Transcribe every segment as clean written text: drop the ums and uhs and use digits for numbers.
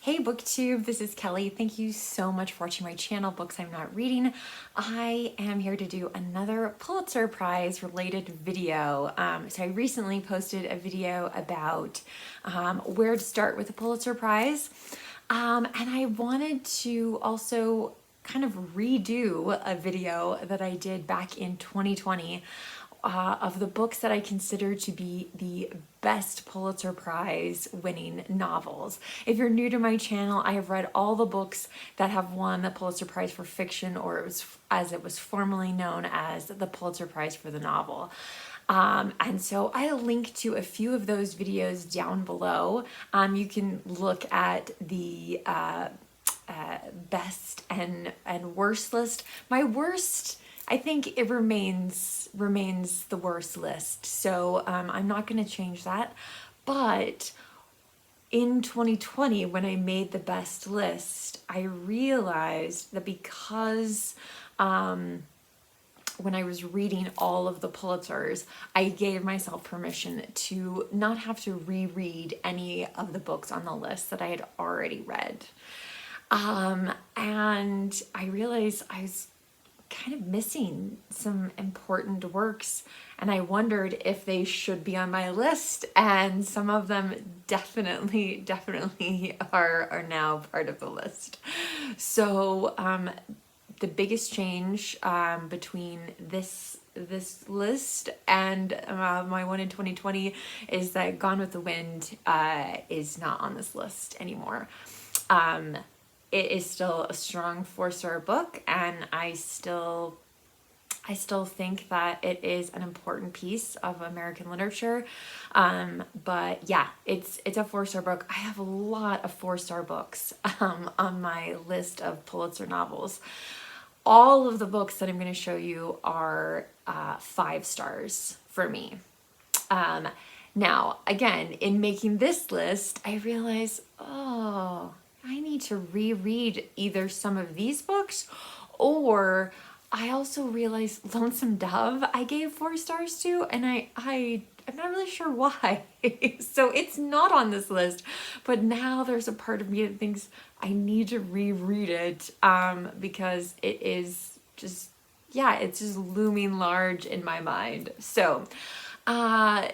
Hey booktube, this is Kelly. Thank you so much for watching my channel, Books I'm Not Reading. I am here to do another Pulitzer Prize related video. So I recently posted a video about where to start with the Pulitzer Prize. And I wanted to also kind of redo a video that I did back in 2020 of the books that I consider to be the best Pulitzer Prize winning novels. If you're new to my channel, I have read all the books that have won the Pulitzer Prize for fiction, or as it was formerly known as the Pulitzer Prize for the novel. And so I link to a few of those videos down below. You can look at the best and worst list. My worst, I think it remains the worst list. So I'm not going to change that. But in 2020, when I made the best list, I realized that because when I was reading all of the Pulitzers, I gave myself permission to not have to reread any of the books on the list that I had already read. And I realized I was kind of missing some important works, and I wondered if they should be on my list, and some of them definitely are now part of the list. So the biggest change between this list and my one in 2020 is that Gone with the Wind is not on this list anymore. It is still a strong 4-star book, and I still think that it is an important piece of American literature. But yeah, it's a 4-star book. I have a lot of 4-star books on my list of Pulitzer novels. All of the books that I'm going to show you are 5 stars for me. Now, again, in making this list, I realized, I need to reread either some of these books, or I also realized Lonesome Dove I gave 4 stars to, and I'm not really sure why. So it's not on this list, but now there's a part of me that thinks I need to reread it because it is just, it's just looming large in my mind. So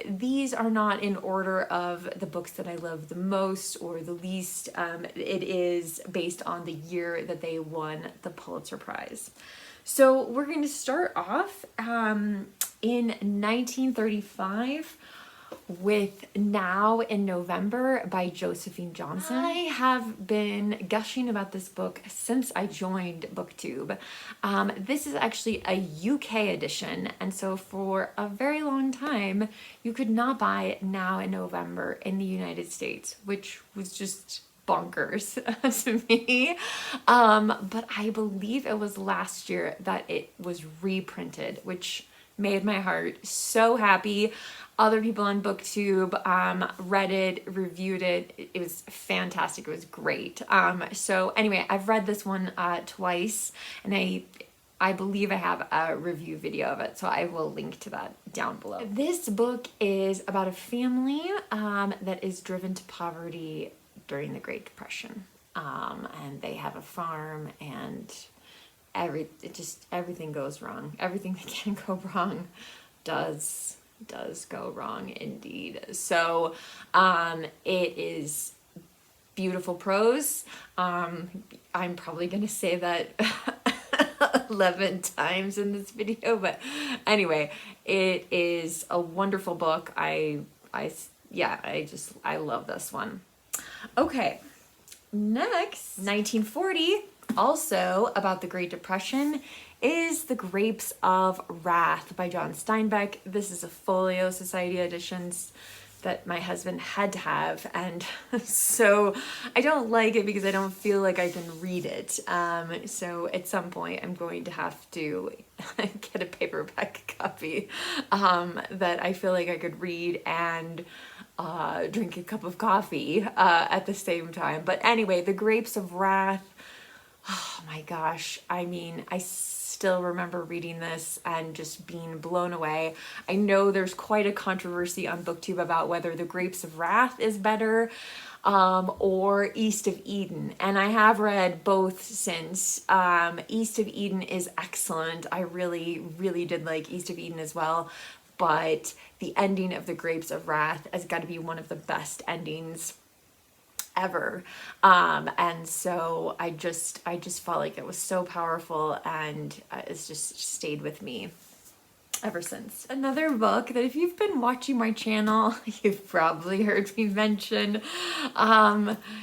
these are not in order of the books that I love the most or the least. It is based on the year that they won the Pulitzer Prize. So we're going to start off in 1935 with Now in November by Josephine Johnson. I have been gushing about this book since I joined booktube. This is actually a UK edition, and so for a very long time you could not buy Now in November in the United States, which was just bonkers to me. But I believe it was last year that it was reprinted, which made my heart so happy. Other people on booktube read it, reviewed it. It was fantastic. It was great. So anyway, I've read this one twice, and I believe I have a review video of it, so I will link to that down below. This book is about a family that is driven to poverty during the Great Depression, and they have a farm, and everything goes wrong. Everything that can go wrong does go wrong indeed. So it is beautiful prose. I'm probably gonna say that 11 times in this video, but anyway, it is a wonderful book. I love this one. Okay, next, 1940, also about the Great Depression, is The Grapes of Wrath by John Steinbeck. This is a Folio Society editions that my husband had to have, and so I don't like it because I don't feel like I can read it. So at some point I'm going to have to get a paperback copy that I feel like I could read and drink a cup of coffee at the same time. But anyway, The Grapes of Wrath, oh my gosh, I mean, I still remember reading this and just being blown away. I know there's quite a controversy on booktube about whether The Grapes of Wrath is better. or East of Eden. And I have read both since. East of Eden is excellent. I really, really did like East of Eden as well. But the ending of The Grapes of Wrath has got to be one of the best endings ever. And so I just felt like it was so powerful, and it's just stayed with me ever since. Another book that if you've been watching my channel, you've probably heard me mention.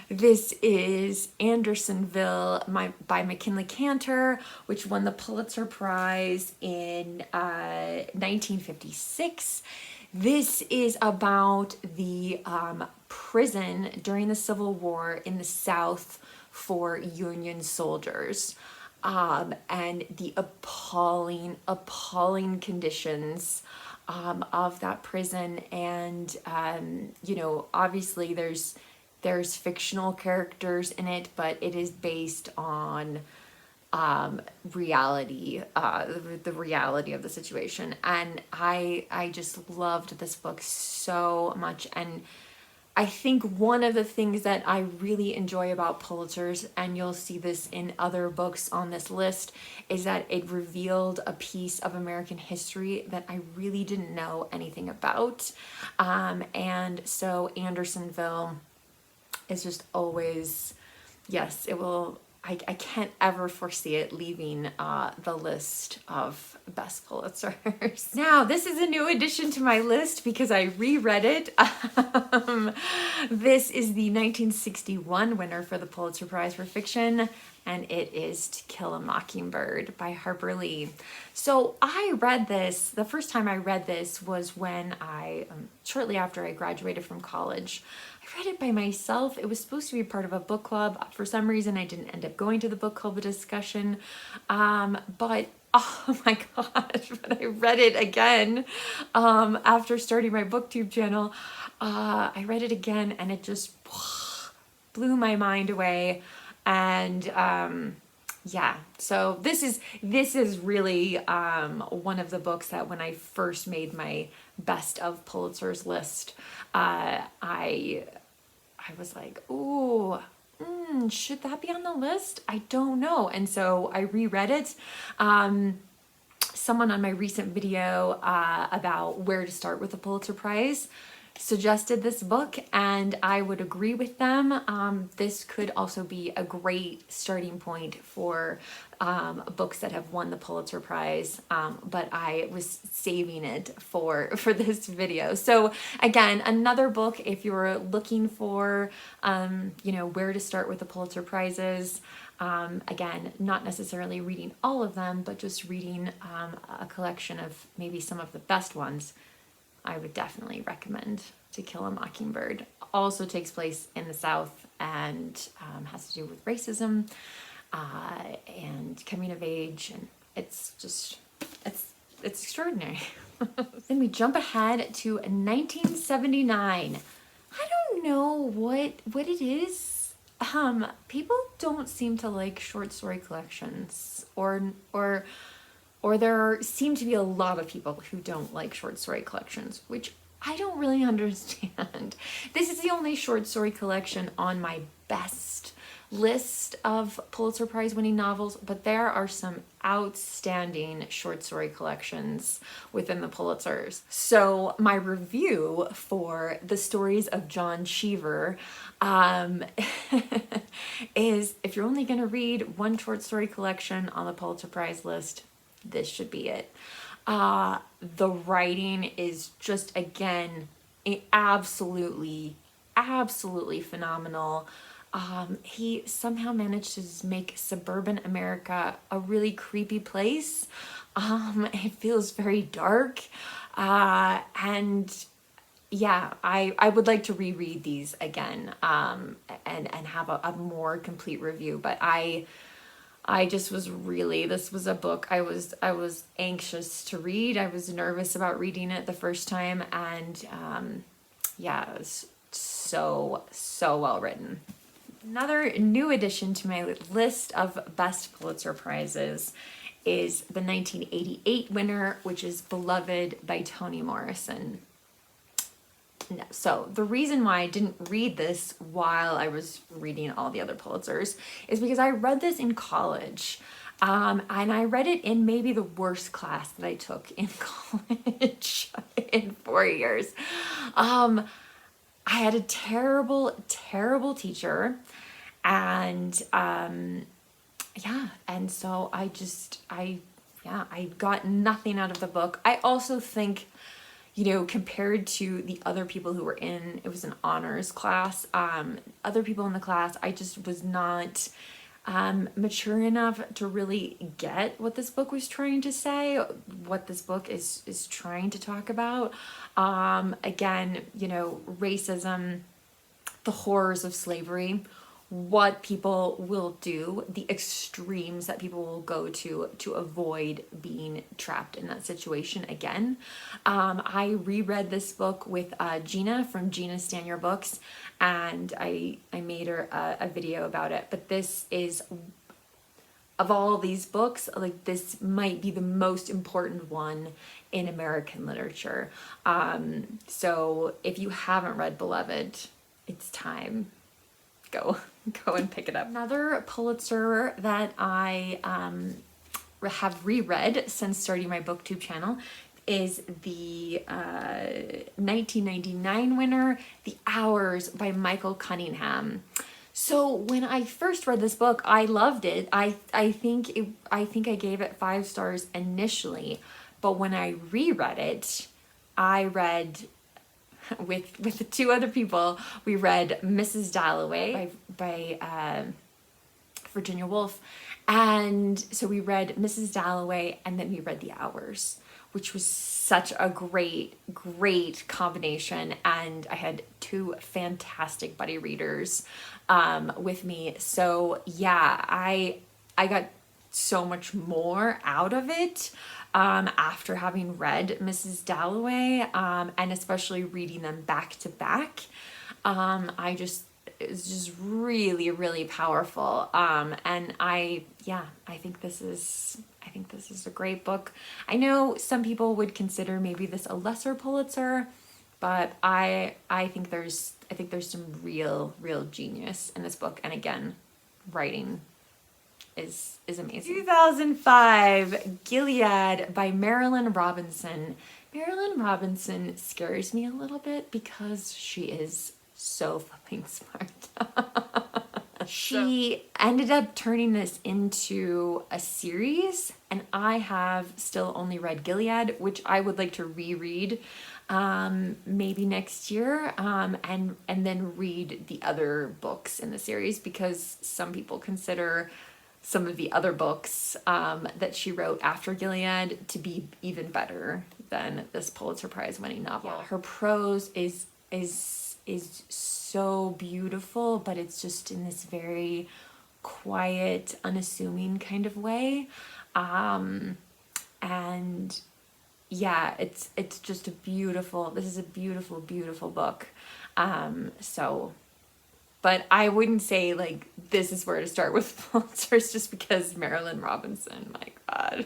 This is Andersonville by McKinley Cantor, which won the Pulitzer Prize in 1956. This is about the prison during the Civil War in the South for Union soldiers. And the appalling conditions of that prison. And you know, obviously there's fictional characters in it, but it is based on reality, the reality of the situation. And I just loved this book so much. And I think one of the things that I really enjoy about Pulitzers, and you'll see this in other books on this list, is that it revealed a piece of American history that I really didn't know anything about. And so Andersonville is just always, yes, it will, I can't ever foresee it leaving the list of best Pulitzers. Now, this is a new addition to my list because I reread it. This is the 1961 winner for the Pulitzer Prize for Fiction, and it is To Kill a Mockingbird by Harper Lee. So I read this, the first time I read this was when shortly after I graduated from college. I read it by myself. It was supposed to be part of a book club. For some reason, I didn't end up going to the book club discussion. But oh my gosh, when I read it again after starting my booktube channel, I read it again and it just blew my mind away. And yeah, so this is really one of the books that when I first made my best of Pulitzers list, I was like, ooh, should that be on the list? I don't know. And so I reread it. Someone on my recent video about where to start with the Pulitzer Prize suggested this book, and I would agree with them. This could also be a great starting point for books that have won the Pulitzer Prize, but I was saving it for this video. So again, another book if you're looking for you know, where to start with the Pulitzer Prizes. Again, not necessarily reading all of them, but just reading a collection of maybe some of the best ones. I would definitely recommend To Kill a Mockingbird. Also takes place in the South and has to do with racism and coming of age, and it's just, it's extraordinary. Then we jump ahead to 1979. I don't know what it is. People don't seem to like short story collections, or there seem to be a lot of people who don't like short story collections, which I don't really understand. This is the only short story collection on my best list of Pulitzer Prize winning novels, but there are some outstanding short story collections within the Pulitzers. So my review for The Stories of John Cheever is, if you're only going to read one short story collection on the Pulitzer Prize list, this should be it. The writing is just, again, absolutely phenomenal. He somehow managed to make suburban America a really creepy place. It feels very dark. And yeah, I would like to reread these again and have a more complete review. But I just was really, this was a book I was anxious to read. I was nervous about reading it the first time, and yeah, it was so well written. Another new addition to my list of best Pulitzer Prizes is the 1988 winner, which is Beloved by Toni Morrison. So the reason why I didn't read this while I was reading all the other Pulitzers is because I read this in college. And I read it in maybe the worst class that I took in college in 4 years. I had a terrible, terrible teacher. And yeah, and so I got nothing out of the book. I also think, you know, compared to the other people who were in, it was an honors class, other people in the class, I just was not mature enough to really get what this book was trying to say, what this book is trying to talk about. Again, you know, racism, the horrors of slavery, what people will do, the extremes that people will go to avoid being trapped in that situation again. I reread this book with Gina from Gina Stan Your Books, and I made her a video about it. But this is, of all these books, like, this might be the most important one in American literature. So if you haven't read Beloved, it's time. Go and pick it up. Another Pulitzer that I have reread since starting my booktube channel is the 1999 winner, The Hours by Michael Cunningham. So when I first read this book, I loved it. I think I gave it 5 stars initially, but when I reread it, I read with 2 other people, we read Mrs. Dalloway by Virginia Woolf. And so we read Mrs. Dalloway, and then we read The Hours, which was such a great combination. And I had 2 fantastic buddy readers with me. So yeah, I got so much more out of it after having read Mrs. Dalloway, and especially reading them back to back. It's just really powerful. And I think this is a great book. I know some people would consider maybe this a lesser Pulitzer, but I think there's some real genius in this book. And again, writing is amazing. 2005, Gilead by Marilynne Robinson. Marilynne Robinson scares me a little bit because she is so fucking smart. She ended up turning this into a series, and I have still only read Gilead, which I would like to reread maybe next year, and then read the other books in the series, because some people consider some of the other books that she wrote after Gilead to be even better than this Pulitzer Prize-winning novel. Yeah. Her prose is so beautiful, but it's just in this very quiet, unassuming kind of way. And yeah, it's just this is a beautiful book. But I wouldn't say like this is where to start with Pulitzers, just because Marilynne Robinson, my God.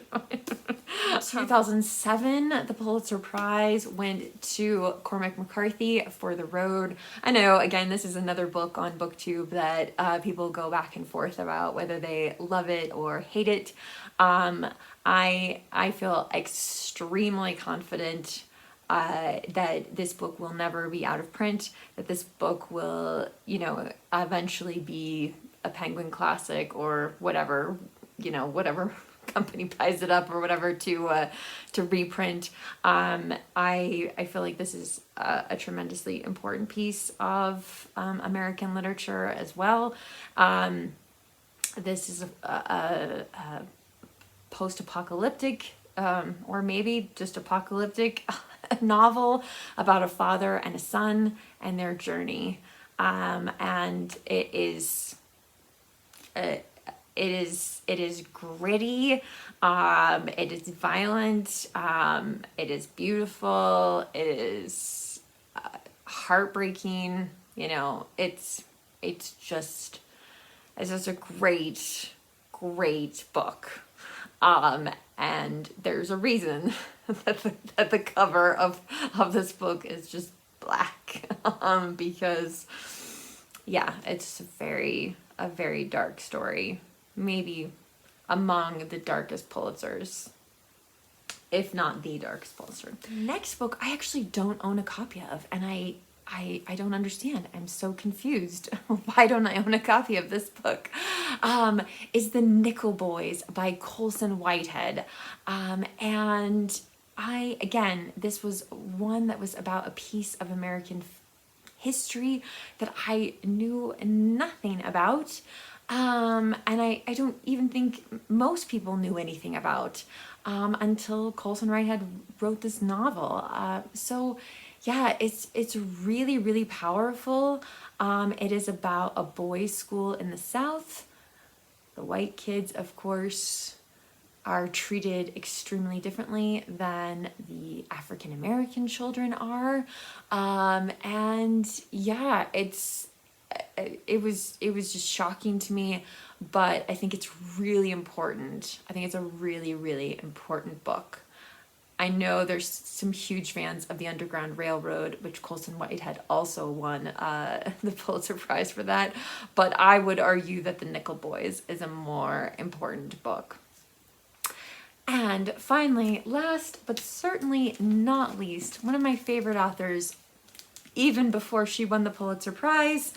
2007, the Pulitzer Prize went to Cormac McCarthy for The Road. I know, again, this is another book on BookTube that people go back and forth about whether they love it or hate it. I feel extremely confident that this book will never be out of print, that this book will, eventually be a Penguin Classic or whatever, whatever company buys it up or whatever to reprint. I feel like this is a tremendously important piece of American literature as well. This is a post-apocalyptic or maybe just apocalyptic novel about a father and a son and their journey, and it is gritty, it is violent, it is beautiful, it is heartbreaking. It's just a great book. And there's a reason that the cover of this book is just black, because yeah, it's a very dark story, maybe among the darkest Pulitzers, if not the darkest Pulitzer. Next book I actually don't own a copy of, and I don't understand. I'm so confused. Why don't I own a copy of this book? Is The Nickel Boys by Colson Whitehead. And again, this was one that was about a piece of American history that I knew nothing about. And I don't even think most people knew anything about until Colson Whitehead wrote this novel. So yeah, it's really, really powerful. It is about a boys' school in the South. The white kids, of course, are treated extremely differently than the African American children are. And yeah, it was just shocking to me, but I think it's really important. I think it's a really, really important book. I know there's some huge fans of The Underground Railroad, which Colson Whitehead also won the Pulitzer Prize for that, but I would argue that The Nickel Boys is a more important book. And finally, last but certainly not least, one of my favorite authors, even before she won the Pulitzer Prize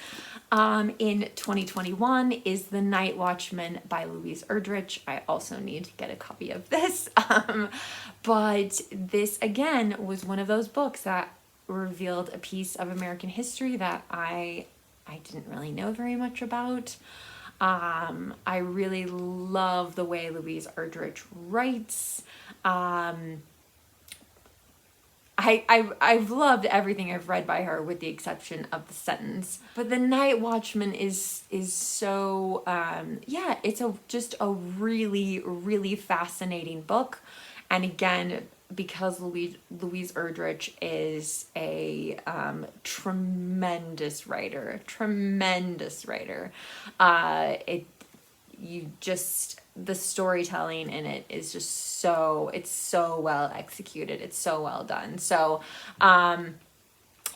in 2021, is The Night Watchman by Louise Erdrich. I also need to get a copy of this. But this, again, was one of those books that revealed a piece of American history that I didn't really know very much about. I really love the way Louise Erdrich writes. I've loved everything I've read by her with the exception of The Sentence. But The Night Watchman is so, yeah, it's just a really, really fascinating book. And again, because Louise Erdrich is a tremendous writer, the storytelling in it is just it's so well executed. It's so well done. So,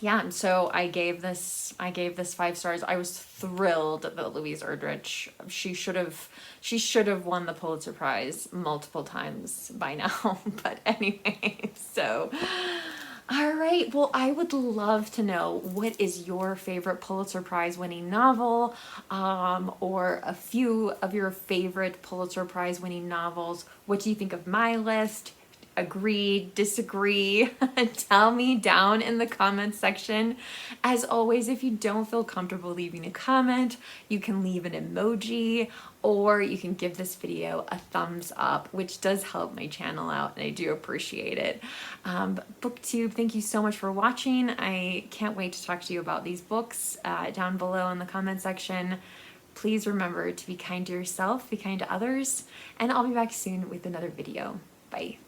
yeah, and so I gave this 5 stars. I was thrilled that Louise Erdrich, she should have won the Pulitzer Prize multiple times by now. But anyway, so all right, well, I would love to know, what is your favorite Pulitzer Prize winning novel, or a few of your favorite Pulitzer Prize winning novels? What do you think of my list? Agree, disagree? Tell me down in the comments section. As always, if you don't feel comfortable leaving a comment, you can leave an emoji, or you can give this video a thumbs up, which does help my channel out, and I do appreciate it. Booktube, thank you so much for watching. I can't wait to talk to you about these books down below in the comment section. Please remember to be kind to yourself, be kind to others, and I'll be back soon with another video. Bye.